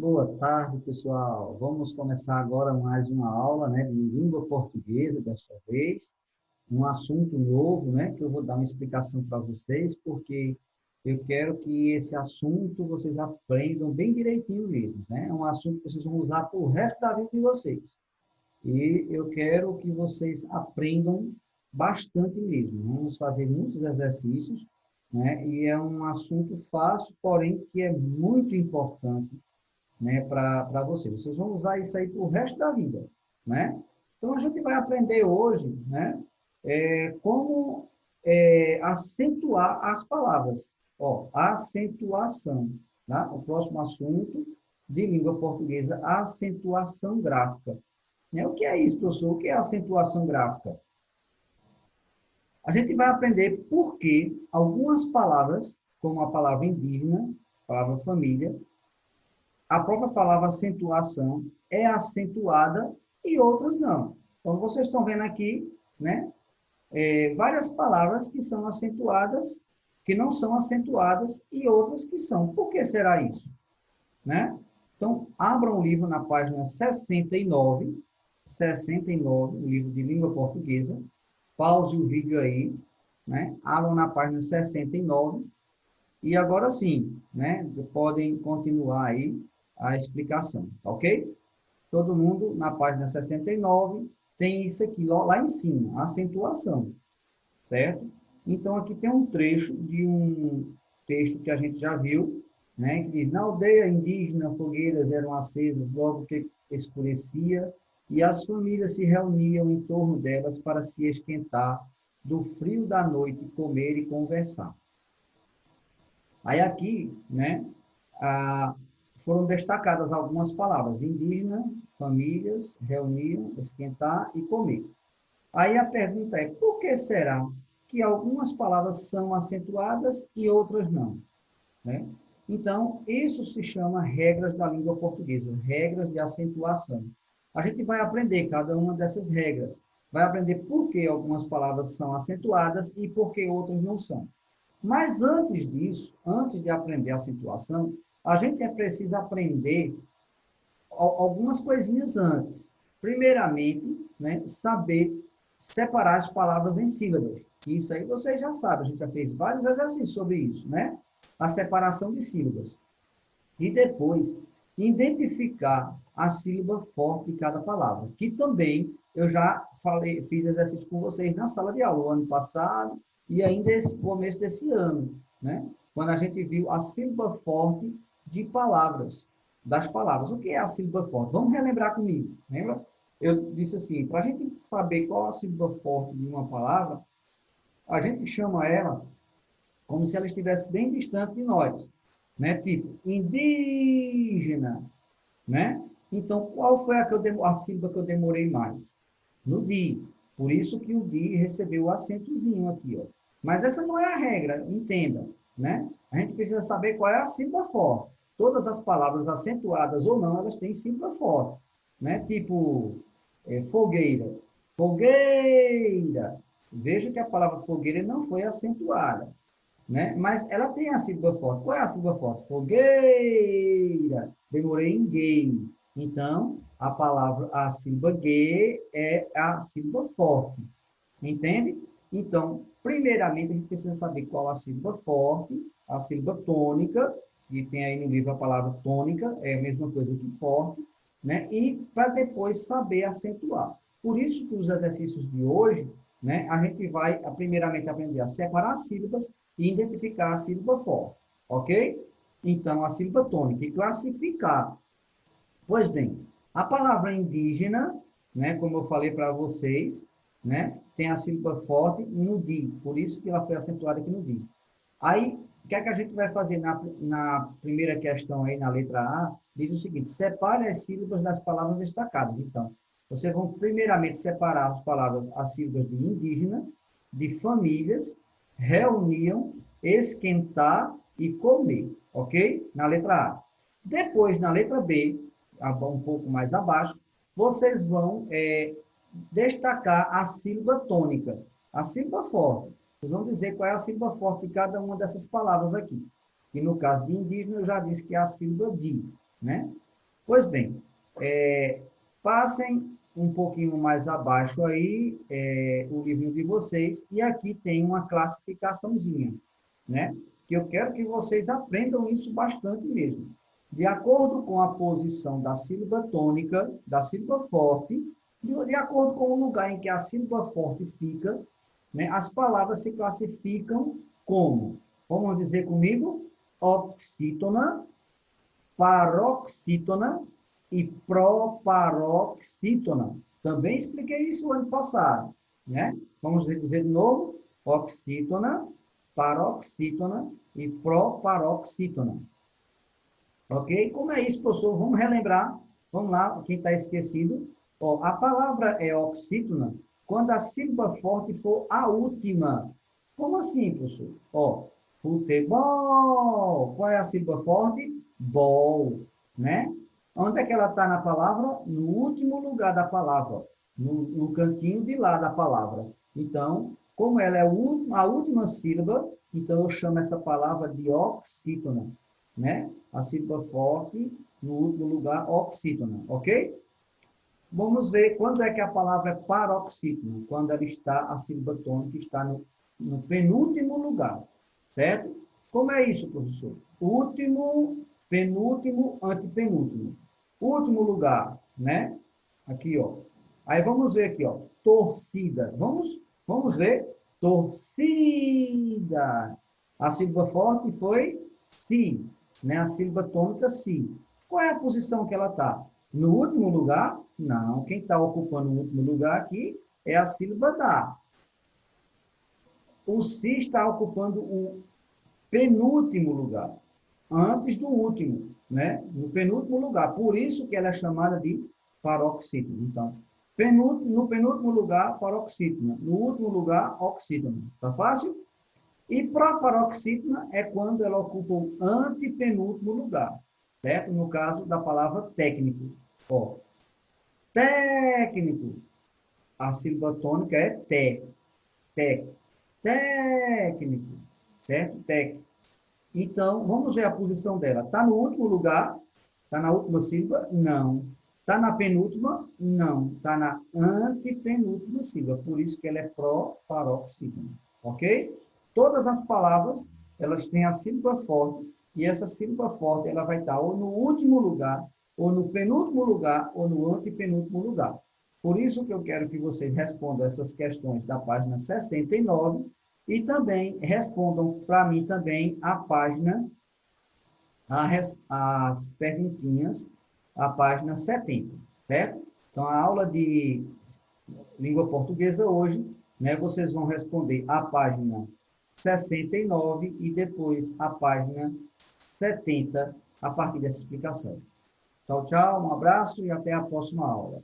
Boa tarde, pessoal. Vamos começar agora mais uma aula, né, de língua portuguesa, desta vez. Um assunto novo, né, que eu vou dar uma explicação para vocês, porque eu quero que esse assunto vocês aprendam bem direitinho mesmo, né? É um assunto que vocês vão usar para o resto da vida de vocês. E eu quero que vocês aprendam bastante mesmo. Vamos fazer muitos exercícios, né? E é um assunto fácil, porém que é muito importante, né, para vocês. Vocês vão usar isso aí para o resto da vida, né? Então, a gente vai aprender hoje, né, como acentuar as palavras. Ó, acentuação, tá? O próximo assunto de língua portuguesa, acentuação gráfica. Né? O que é isso, professor? O que é acentuação gráfica? A gente vai aprender por que algumas palavras, como a palavra indígena, a palavra família, a própria palavra acentuação é acentuada e outras não. Então, vocês estão vendo aqui, né, várias palavras que são acentuadas, que não são acentuadas e outras que são. Por que será isso? Né? Então, abram o livro na página 69, o livro de língua portuguesa. Pause o vídeo aí, né? Abram na página 69 e agora sim, né, podem continuar aí a explicação, ok? Todo mundo na página 69 tem isso aqui lá em cima, a acentuação, certo? Então aqui tem um trecho de um texto que a gente já viu, né, que diz: na aldeia indígena fogueiras eram acesas logo que escurecia e as famílias se reuniam em torno delas para se esquentar do frio da noite, comer e conversar. Aí aqui, né, foram destacadas algumas palavras: indígena, famílias, reuniam, esquentar e comer. Aí a pergunta é: por que será que algumas palavras são acentuadas e outras não? Né? Então, isso se chama regras da língua portuguesa, regras de acentuação. A gente vai aprender cada uma dessas regras. Vai aprender por que algumas palavras são acentuadas e por que outras não são. Mas antes disso, antes de aprender a acentuação, a gente precisa aprender algumas coisinhas antes. Primeiramente, né, saber separar as palavras em sílabas. Isso aí vocês já sabem, a gente já fez vários exercícios sobre isso, né? A separação de sílabas. E depois, identificar a sílaba forte de cada palavra, que também eu já falei, fiz exercício com vocês na sala de aula, o ano passado e ainda esse começo desse ano, né? Quando a gente viu a sílaba forte de palavras, das palavras. O que é a sílaba forte? Vamos relembrar comigo, lembra? Eu disse assim, para a gente saber qual a sílaba forte de uma palavra, a gente chama ela como se ela estivesse bem distante de nós, né? Tipo, indígena, né? Então, qual foi a sílaba que eu demorei mais? No di. Por isso que o di recebeu o acentozinho aqui, ó. Mas essa não é a regra, entenda, né? A gente precisa saber qual é a sílaba forte. Todas as palavras acentuadas ou não, elas têm sílaba forte, né? Tipo, fogueira. Fogueira. Veja que a palavra fogueira não foi acentuada, né? Mas ela tem a sílaba forte. Qual é a sílaba forte? Fogueira. Demorei em gay. Então, a sílaba G é a sílaba forte. Entende? Então, primeiramente, a gente precisa saber qual a sílaba forte, a sílaba tônica, que tem aí no livro a palavra tônica, é a mesma coisa que forte, né? E para depois saber acentuar. Por isso que os exercícios de hoje, né, a gente vai, primeiramente, aprender a separar as sílabas e identificar a sílaba forte, ok? Então, a sílaba tônica e classificar. Pois bem, a palavra indígena, né, como eu falei para vocês, né, tem a sílaba forte no di, por isso que ela foi acentuada aqui no di. Aí, o que é que a gente vai fazer na primeira questão aí, na letra A? Diz o seguinte: separe as sílabas das palavras destacadas. Então, vocês vão primeiramente separar as palavras, as sílabas de indígena, de famílias, reuniam, esquentar e comer, ok? Na letra A. Depois, na letra B, um pouco mais abaixo, vocês vão destacar a sílaba tônica, a sílaba forte. Vocês vão dizer qual é a sílaba forte de cada uma dessas palavras aqui. E no caso de indígena, eu já disse que é a sílaba di, né? Pois bem, passem um pouquinho mais abaixo aí o livrinho de vocês, e aqui tem uma classificaçãozinha, né? Que eu quero que vocês aprendam isso bastante mesmo. De acordo com a posição da sílaba tônica, da sílaba forte, de acordo com o lugar em que a sílaba forte fica, né, as palavras se classificam como, vamos dizer comigo, oxítona, paroxítona e proparoxítona. Também expliquei isso ano passado, né? Vamos dizer de novo, oxítona, paroxítona e proparoxítona. Ok? Como é isso, professor? Vamos relembrar. Vamos lá, quem está esquecido. Ó, a palavra é oxítona quando a sílaba forte for a última. Como assim, professor? Ó, futebol. Qual é a sílaba forte? Bol, né? Onde é que ela está na palavra? No último lugar da palavra, no cantinho de lá da palavra. Então, como ela é a última sílaba, então eu chamo essa palavra de oxítona, né? A sílaba forte, no último lugar, oxítona, ok? Vamos ver quando é que a palavra é paroxítona, quando ela está, a sílaba tônica está no penúltimo lugar, certo? Como é isso, professor? Último, penúltimo, antepenúltimo. Último lugar, né? Aqui, ó. Aí vamos ver aqui, ó. Torcida. Vamos ver. Torcida. A sílaba forte foi si, né? A sílaba tônica si. Qual é a posição que ela está? No último lugar? Não. Quem está ocupando o último lugar aqui é a sílaba da. O si está ocupando o penúltimo lugar, antes do último, né? No penúltimo lugar. Por isso que ela é chamada de paroxítona. Então, no penúltimo lugar, paroxítona. No último lugar, oxítona. Tá fácil? E proparoxítona é quando ela ocupa o antepenúltimo lugar, certo? No caso da palavra técnico. Ó, técnico. A sílaba tônica é té. Técnico, certo? Técnico. Então, vamos ver a posição dela. Está no último lugar? Está na última sílaba? Não. Está na penúltima? Não. Está na antepenúltima sílaba. Por isso que ela é proparoxítona. Ok? Todas as palavras, elas têm a sílaba forte, e essa sílaba forte ela vai estar ou no último lugar, ou no penúltimo lugar, ou no antepenúltimo lugar. Por isso que eu quero que vocês respondam essas questões da página 69 e também respondam para mim também a página, as perguntinhas, a página 70, certo? Então, a aula de língua portuguesa hoje, né, vocês vão responder a página 69 e depois a página 70, a partir dessa explicação. Tchau, tchau, um abraço e até a próxima aula.